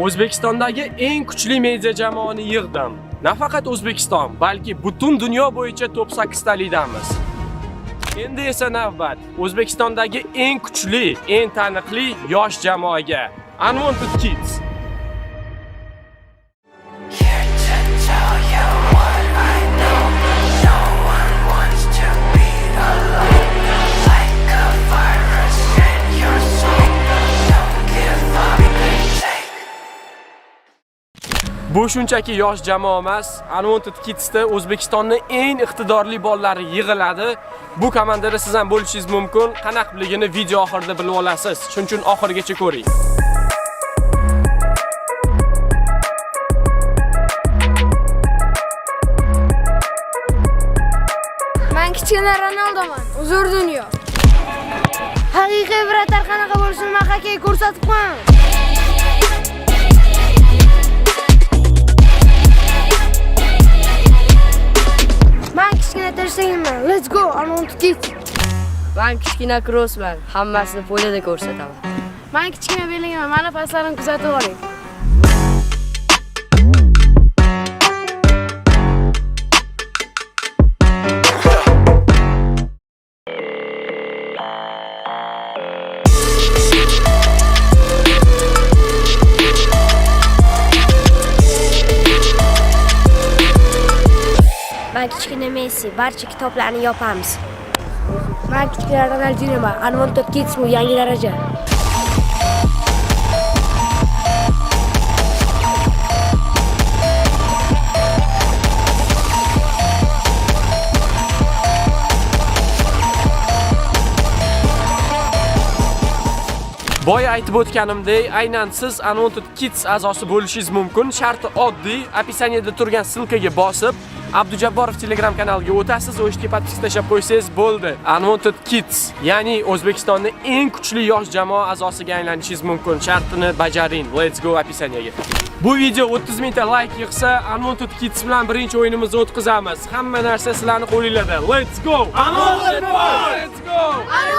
O'zbekistondagi eng kuchli media jamoani yig'dim. Nafaqat O'zbekiston, balki butun dunyo bo'yicha top 8 talidamiz. Endi esa navbat O'zbekistondagi eng kuchli, eng taniqli yosh jamoaga Unwanted Kids. Bu shunchaki yosh jamoa emas, Unwanted Kidsda O'zbekistonning eng iqtidorli bolalari yig'iladi. Bu komandada siz ham bo'lishingiz mumkin. Qanaqligini video oxirida bilib olasiz. Shuning uchun oxirigacha ko'ring. Men kichkina Ronaldoman, uzr dunyo. Haqiqiy vratlar qanaqa bo'lishini men haqiqiy ko'rsatib qo'yaman. Let's go, Unwanted Kids. Men kichkina Kroosman, hammasini foydada ko'rsataman. Men kichkina Bellingaman, mana paslarimni kuzatib oling. Men kichkina Messi, barcha kitoblarni yopamiz. Men kichkina Ronaldinhoman, Unwanted Kids bu yangi daraja. Boya aytib o'tganimdek, aynan siz Unwanted Kids a'zosi bo'lishingiz mumkin. Sharti oddiy, opisaniyada turgan silkaga bosib, Abdujabborov Telegram kanaliga o'tasiz, o'shga podpiska tashlab qo'ysangiz bo'ldi. Unwanted Kids, ya'ni O'zbekistonning eng kuchli yosh jamoa a'zosiga aylanishingiz mumkin. Shartini bajaring. Let's go opisaniyaga. Bu video 30 mingta like yig'sa, Unwanted Kids bilan birinchi o'yinimizni o'tkazamiz. Hamma narsa sizlarning qo'lingizda. Let's go! Unwanted Kids! Let's go!